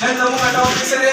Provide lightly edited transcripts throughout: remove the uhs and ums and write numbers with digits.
nan da muka dawo kisare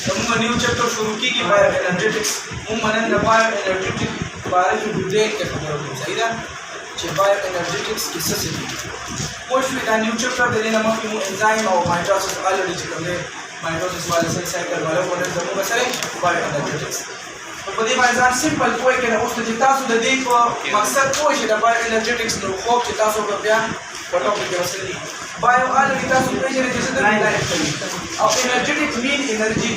da muka new chapter शुरू की bioenergetics mun manan da bioenergetics बारे में detail के खबर हो सही है che bioenergetics necessity कोश में न्यू चैप्टर दे देना मफी मु एंजाइम और माइटोसिस ऑलरेडी चिकन में माइटोसिस वाले सेल साइकिल वाले बोले जब मुका सरे bioenergetics तो पदी माइजान सिंपल कोई के ना उस जिता सु दे को मकसद कोई है bioenergetics नो खोप जिता सु का बया टॉपिक के वसली बायो ऑलरेडी का सु पेज रे जैसे डायरेक्टली और energetic mean energy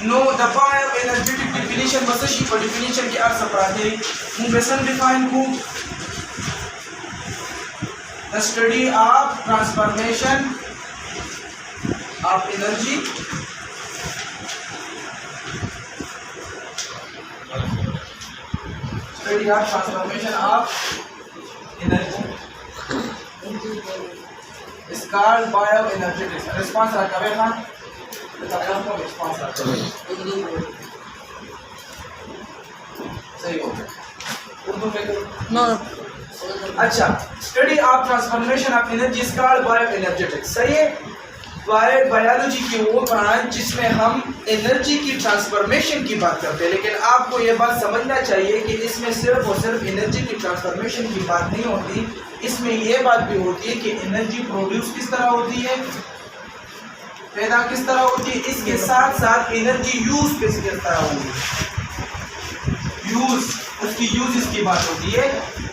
know the bioenergetic definition मसशी पर definition के अर्थ अपराधे मु बेसन डिफाइन को the study of transformation of energy study of transformation of energy is called bioenergetics response रखा है बताया आपको response रखा है सही हो उर्दू में No. अच्छा study of transformation of energy is called bioenergetics सही है बायोलॉजी की वो ब्रांच जिसमें हम एनर्जी की ट्रांसफॉर्मेशन की बात करते हैं लेकिन आपको ये बात समझना चाहिए कि इसमें सिर्फ और सिर्फ एनर्जी की ट्रांसफॉर्मेशन की बात नहीं होती इसमें ये बात भी होती है कि एनर्जी प्रोड्यूस किस तरह होती है पैदा किस तरह होती है इसके साथ साथ एनर्जी यूज किस तरह होती है यूज उसकी यूज की बात होती है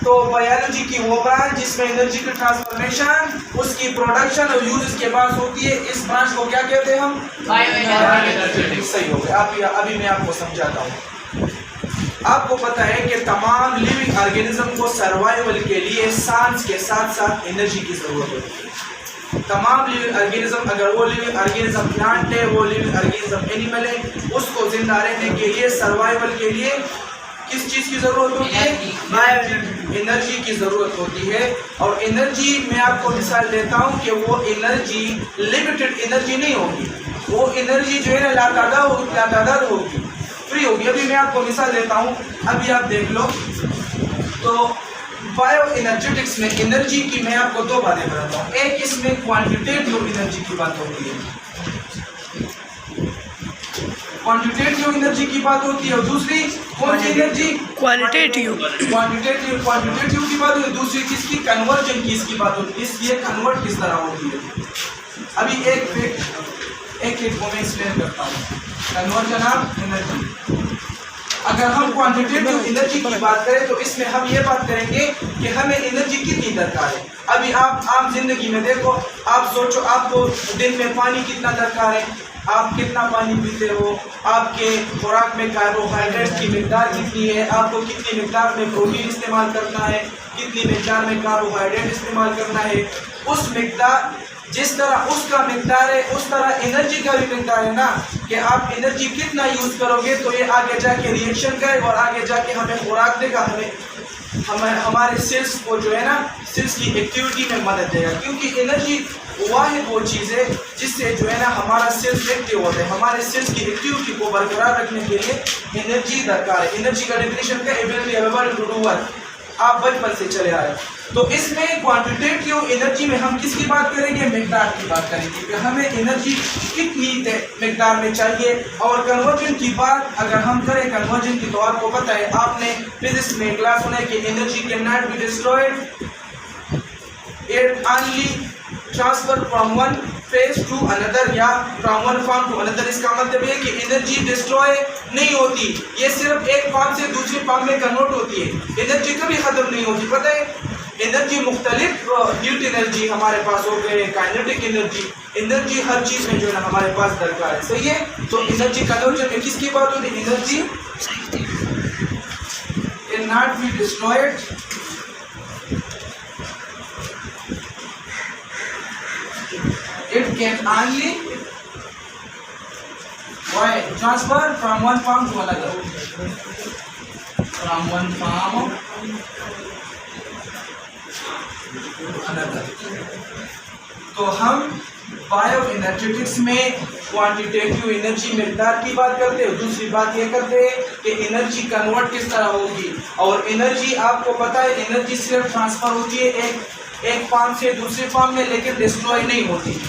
तो बायोलॉजी की वो ब्रांच जिसमें एनर्जी की ट्रांसफॉर्मेशन उसकी प्रोडक्शन और यूज के बाद होती है इस ब्रांच को क्या कहते हैं हम बायोएनर्जेटिक्स सही हो गया अभी मैं आपको समझाता हूँ आपको पता है कि तमाम लिविंग ऑर्गेनिज्म को सर्वाइवल के लिए सांस के साथ साथ एनर्जी की जरूरत होती है तमाम लिविंग ऑर्गेनिज्म अगर वो लिविंग ऑर्गेनिज्म प्लांट है वो लिविंग ऑर्गेनिज्म एनिमल है उसको जिंदा रहने के लिए सर्वाइवल के लिए किस चीज की जरूरत होती है एनर्जी की जरूरत होती है और एनर्जी मैं आपको मिसाल देता हूँ कि वो एनर्जी लिमिटेड एनर्जी नहीं होगी वो एनर्जी जो है ना लातादाद होगी फ्री होगी अभी मैं आपको मिसाल देता हूँ अभी आप देख लो तो बायो एनर्जेटिक्स में एनर्जी की मैं आपको दो बातें बताता हूँ एक इसमें क्वांटिटेटिव एनर्जी की बात होती है क्वांटिटेटिव एनर्जी की बात होती है और दूसरी कौन सी एनर्जी क्वांटिटेटिव की बात होती है दूसरी किसकी कन्वर्जन की इसकी बात होती है इसलिए कन्वर्ट किस तरह होती है अभी एक को मैं एक्सप्लेन करता हूँ कन्वर्जन ऑफ एनर्जी अगर हम क्वांटिटेटिव एनर्जी की बात करें तो इसमें हम ये बात करेंगे कि हमें एनर्जी कितनी दरकार है अभी आप आम जिंदगी में देखो आप सोचो आपको दिन में पानी कितना दरकार है आप कितना पानी पीते हो आपके खुराक में कार्बोहाइड्रेट की मिकदार कितनी है आपको कितनी मिकदार में प्रोटीन इस्तेमाल करना है कितनी मिकदार में कार्बोहाइड्रेट इस्तेमाल करना है उस मिकदार जिस तरह उसका मिकदार है उस तरह एनर्जी का भी मिकदार है ना कि आप एनर्जी कितना यूज करोगे तो ये आगे जाके रिएक्शन करे और आगे जाके हमें खुराक देगा हमारे सेल्स को जो है ना सेल्स की एक्टिविटी में मदद देगा क्योंकि एनर्जी वाहिद वो चीज़ है जिससे जो है ना हमारा सेल्स एक्टिव होता है हमारे सेल्स की एक्टिविटी को बरकरार रखने के लिए एनर्जी दरकार है एनर्जी का डेफिनेशन क्या ability available to do work आप बचपन से चले आए तो इसमें क्वांटिटेटिव एनर्जी में हम किसकी बात करेंगे मिकदार की बात करेंगे कि हमें एनर्जी कितनी मिकदार में चाहिए और कन्वर्जन की बात अगर हम करें कन्वर्जन की तो आपको पता है आपने फिजिक्स में क्लास सुना है कि energy can not be destroyed it only transfer from one phase to another या from one form to another इसका मतलब ये कि एनर्जी डिस्ट्रॉय नहीं होती ये सिर्फ एक फॉर्म से दूसरे फॉर्म में कन्वर्ट होती है एनर्जी कभी खत्म नहीं होती पता है एनर्जी मुख्तलिफ हीट एनर्जी हमारे पास हो गए काइनेटिक एनर्जी हर चीज़ में जो है ना हमारे पास दरकार है सही है तो एनर्जी कन्वर्जन में किसकी बात होती है energy can not be destroyed it can only transfer from one form to another from one form to another तो हम बायो एनर्जेटिक्स में क्वांटिटेटिव एनर्जी मिकदार की बात करते हैं दूसरी बात ये करते हैं कि एनर्जी कन्वर्ट किस तरह होगी और एनर्जी आपको पता है एनर्जी सिर्फ ट्रांसफर होती है एक फॉर्म से दूसरे फॉर्म में लेकिन डिस्ट्रॉय नहीं होती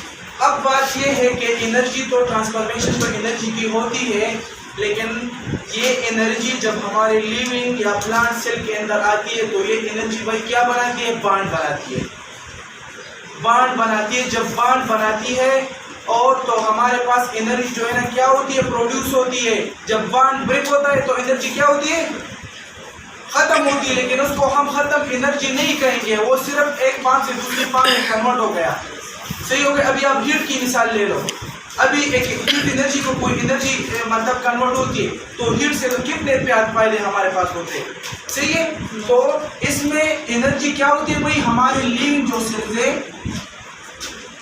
अब बात ये है कि एनर्जी तो ट्रांसफॉर्मेशन तो एनर्जी की होती है, लेकिन ये एनर्जी जब हमारे लिविंग या प्लांट सेल के अंदर आती है तो ये एनर्जी भाई क्या बनाती है? बॉन्ड बनाती है। बॉन्ड बनाती है। जब बॉन्ड बनाती है और तो हमारे पास एनर्जी जो है ना क्या होती है? प्रोड्यूस होती है। जब बॉन्ड ब्रेक होता है तो एनर्जी क्या होती है? खत्म होती है। लेकिन उसको हम खत्म एनर्जी नहीं कहेंगे, वो सिर्फ एक पाम से दूसरे पाम में कन्वर्ट हो गया। सही हो गया। अभी आप हीट की मिसाल ले लो। अभी एक हीट एनर्जी को कोई एनर्जी मतलब कन्वर्ट होती है तो हीट से तो कितने फायदे हमारे पास होते हैं? सही है। तो इसमें एनर्जी क्या होती है भाई? हमारे लिविंग जो सेल्स है,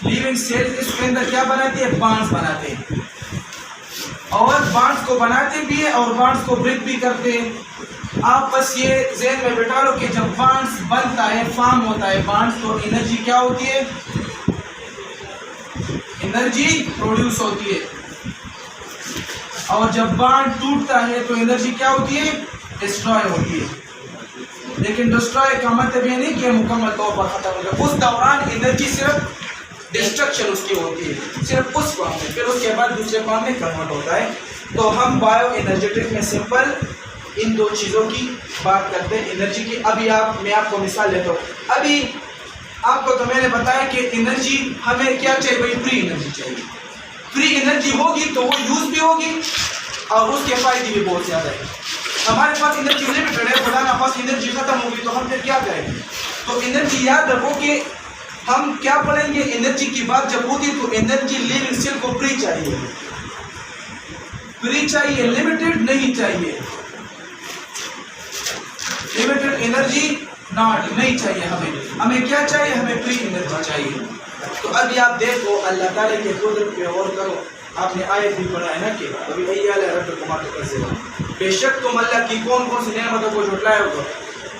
लिविंग सेल्स इसके अंदर क्या बनाती है? बॉन्ड्स बनाते हैं। और बॉन्ड्स को बनाते भी है और बॉन्ड्स को ब्रेक भी करते हैं। आप बस ये ज़हन में बैठा लो कि जब बॉन्ड्स बनता है, फॉर्म होता है बॉन्ड्स, तो एनर्जी क्या होती है? एनर्जी प्रोड्यूस होती है। और जब बॉन्ड टूटता है तो एनर्जी क्या होती है? डिस्ट्रॉय होती है। लेकिन डिस्ट्रॉय का मतलब ये नहीं कि मुकम्मल तौर पर खत्म हो गया। उस दौरान एनर्जी सिर्फ डिस्ट्रक्शन उसकी होती है, सिर्फ उस फॉर्म में, फिर उसके बाद दूसरे फॉर्म में कन्वर्ट होता है। तो हम बायो एनर्जेटिक में सिंपल इन दो चीज़ों की बात करते हैं, एनर्जी की। अभी मैं आपको मिसाल लेता हूँ। अभी आपको तो मैंने बताया कि एनर्जी हमें क्या चाहिए भाई? फ्री एनर्जी चाहिए। फ्री एनर्जी होगी तो वो यूज़ भी होगी और उसके फायदे भी बहुत ज़्यादा है। हमारे पास एनर्जी लिमिटेड है, खुदा ना पास एनर्जी खत्म होगी तो हम फिर क्या करेंगे? तो एनर्जी याद रखो कि हम क्या पढ़ेंगे, एनर्जी की बात जब होगी तो एनर्जी लिविंग सेल को फ्री चाहिए। फ्री चाहिए, लिमिटेड नहीं चाहिए। लिमिटेड एनर्जी नहीं चाहिए हमें क्या चाहिए? हमें फ्री एनर्जी चाहिए। तो अभी आप देखो अल्लाह ताला के कुदरत पे गौर करो। आपने आयत भी पढ़ा है ना कि अभी बेशक तुम अल्लाह की कौन कौन सी नेमतों को झुटलाए हो।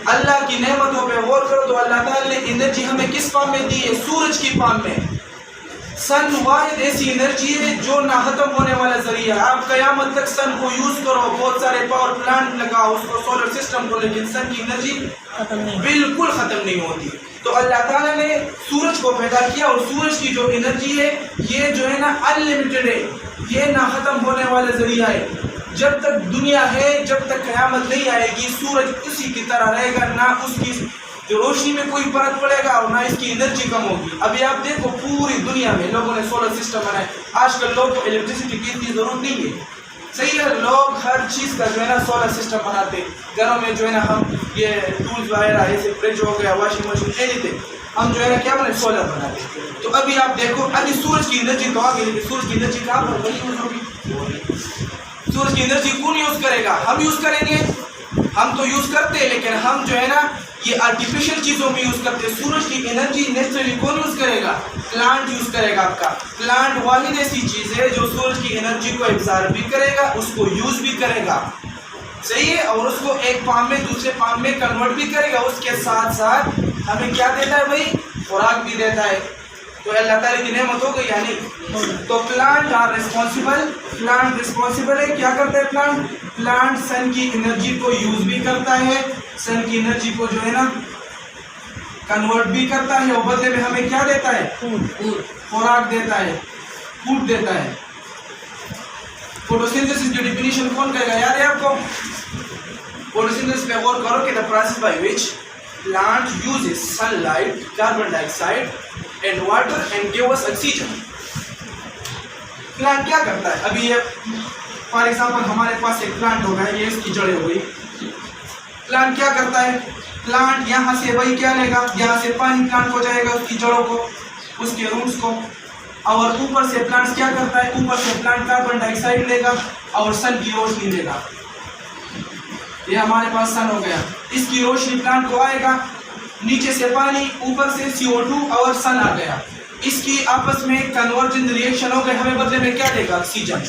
अल्लाह की नेमतों पे गौर करो तो अल्लाह ताला ने एनर्जी हमें किस फॉर्म में दी है? सूरज की फॉर्म में। सन वाहिद ऐसी एनर्जी है जो ना खत्म होने वाला जरिया है। आप कयामत तक सन को यूज करो, बहुत सारे पावर प्लांट लगाओ, उसको सोलर सिस्टम को, लेकिन सन की एनर्जी बिल्कुल खत्म नहीं होती। तो अल्लाह ताला ने सूरज को पैदा किया और सूरज की जो एनर्जी है ये जो है ना अनलिमिटेड है, ये ना खत्म होने वाला जरिया है। जब तक दुनिया है, जब तक कयामत नहीं आएगी, सूरज उसी की तरह रहेगा, ना उसकी रोशनी में कोई फर्क पड़ेगा और ना इसकी एनर्जी कम होगी। अभी आप देखो पूरी दुनिया में लोगों ने सोलर सिस्टम बनाए। आजकल लोग को इलेक्ट्रिसिटी की इतनी जरूरत नहीं है। सही है। लोग हर चीज़ का जो है ना सोलर सिस्टम बनाते। घरों में जो है ना हम ये टूल्स वगैरह जैसे फ्रिज हो गया, वॉशिंग मशीन, एनीथिंग, हम जो है ना क्या बनाए? सोलर बनाते। तो अभी आप देखो अभी सूरज की एनर्जी तो आ गई, लेकिन सूरज की एनर्जी कहाँ पर वही यूज होगी? सूरज की एनर्जी कौन यूज करेगा? हम यूज करेंगे। हम तो यूज करते हैं, लेकिन हम जो है ना ये आर्टिफिशियल चीज़ों में यूज करते हैं। सूरज की एनर्जी नेचुरली कौन यूज करेगा? प्लांट यूज करेगा। आपका प्लांट वाहिद ऐसी चीज़ है जो सूरज की एनर्जी को एब्जॉर्ब भी करेगा, उसको यूज भी करेगा। सही है। और उसको एक फार्म में दूसरे फार्म में कन्वर्ट भी करेगा। उसके साथ साथ हमें क्या देता है भाई? खुराक भी देता है। तो अल्लाह ताला की नेमत हो गई या नहीं? तो plant are responsible. Plant responsible है। क्या करता है प्लांट? प्लांट सन की एनर्जी को यूज भी करता है, सन की एनर्जी को जो है ना कन्वर्ट भी करता है और बदले में हमें क्या देता है? खुराक देता है, फूड देता है। फोटोसिंथेसिस की डेफिनेशन कौन कहेगा? याद है आपको? फोटोसिंथेसिस पे गौर करो कि the process by which plant uses sunlight, carbon dioxide and water and give us oxygen. Plant क्या करता है? अभी ये फॉर एग्जांपल हमारे पास एक प्लांट होगा, ये इसकी जड़ें हो गई। प्लांट क्या करता है? प्लांट यहाँ से वही क्या लेगा? यहाँ से पानी प्लांट को जाएगा, उसकी जड़ों को, उसके रूट्स को, और ऊपर से प्लांट क्या करता है? ऊपर से प्लांट कार्बन डाइऑक्साइड लेगा और सन की रोशनी लेगा। ये हमारे पास सन हो गया, इसकी रोशनी प्लांट को आएगा, नीचे से पानी, ऊपर से CO2 और सन आ गया। इसकी आपस में कन्वर्जन रिएक्शन हो गए, हमें बदले में क्या देगा? ऑक्सीजन।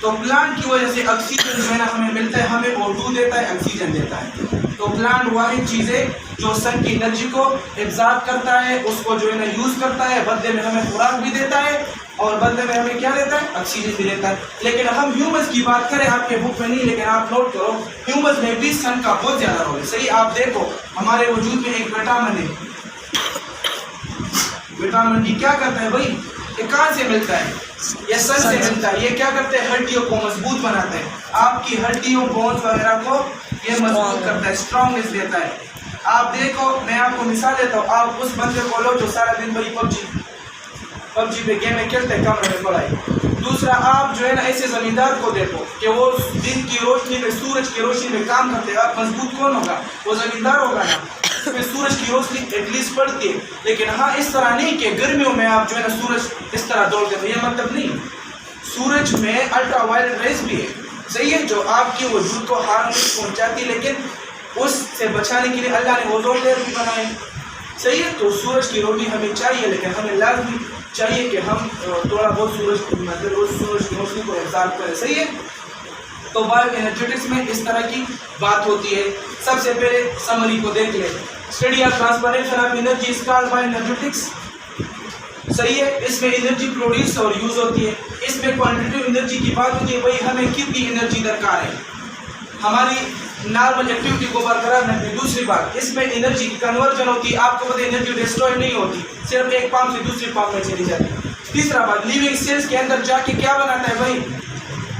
तो प्लांट की वजह से ऑक्सीजन जो है ना हमें मिलता है, हमें O2 देता है, ऑक्सीजन देता है। तो प्लांट वाली चीज़ें जो सन की एनर्जी को एब्जॉर्ब करता है, उसको जो है ना यूज़ करता है, बदले में हमें खुराक भी देता है और बदले में हमें क्या देता है? ऑक्सीजन भी देता है। लेकिन हम ह्यूमंस की बात करें, आपके बुक में नहीं, लेकिन आप नोट करो, ह्यूमंस में भी सन का बहुत ज़्यादा रोल है। सही। आप देखो हमारे वजूद में एक विटामिन है। विटामिन डी क्या करता है भाई? ये कहाँ से मिलता है? ये सन से मिलता है। ये क्या करते हैं? हड्डियों को मजबूत बनाते हैं, आपकी हड्डियों बोन्स वगैरह को ये मजबूत करता है, स्ट्रॉन्गनेस देता है। आप देखो, मैं आपको मिसाल देता हूँ, आप उस बंदे को लो जो सारा दिन भाई पबजी पे गेम में खेलते हैं, कमरे में पड़ा है। दूसरा, आप जो है ना ऐसे जमींदार को देखो कि वो दिन की रोशनी में, सूरज की रोशनी में काम करते हैं, आप मजबूत कौन होगा? वो जमींदार होगा ना, उसमें सूरज की रोशनी एटलीस्ट पड़ती है। लेकिन हाँ, इस तरह नहीं कि गर्मियों में आप जो है ना सूरज इस तरह दौड़ते हो, ये मतलब नहीं। सूरज में अल्ट्रा वायलेट रेज भी है, सही है, जो आपकी वजूद को हार्म पहुँचाती, लेकिन उससे बचाने के लिए अल्लाह ने ओजोन लेयर भी बनाए, सही है। तो सूरज की रोशनी हमें चाहिए, लेकिन हमें लाजमी चाहिए कि हम थोड़ा बहुत सूरज की रोशनी को एब्जॉर्ब करें, सही है। तो बायो एनर्जेटिक्स में इस तरह की बात होती है। सबसे पहले समरी को देख ले। Study of transformation of energy is called bio energetics, सही है। इसमें एनर्जी प्रोड्यूस और यूज होती है। इसमें क्वांटिटेटिव एनर्जी की बात होती है, भाई हमें कितनी एनर्जी दरकार है हमारी नॉर्मल एक्टिविटी को बरकरार रखने। दूसरी बात, इसमें एनर्जी की कन्वर्जन होती है। आपको पता है एनर्जी डिस्ट्रॉय नहीं होती, सिर्फ एक पाम से दूसरी पाम में चली जाती है। तीसरा बात, लिविंग सेल्स के अंदर जाके क्या बनाता है भाई?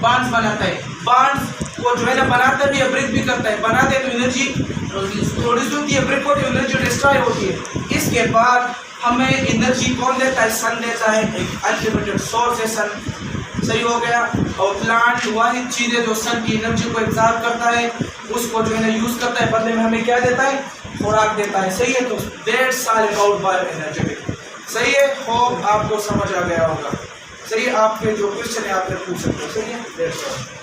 बॉन्ड्स बनाता है। बॉन्ड्स को जो है ना बनाता भी है, ब्रेक भी करता है। बनाते हैं तो एनर्जी प्रोड्यूस होती है, ब्रेक होती है, एनर्जी डिस्ट्रॉय होती है। इसके बाद हमें एनर्जी कौन देता है? सन देता है, एक अनलिमिटेड सोर्स है सन, सही हो गया। और प्लांट वही चीज़ है जो सन की एनर्जी को एब्जॉर्ब करता है, उसको जो है ना यूज़ करता है, बदले में हमें क्या देता है? खुराक देता है, सही है। तो that's all about bio energetic, सही है। होप आपको समझ आ गया होगा, सही है। आपके जो क्वेश्चन है आप पूछ सकते हो, सही है।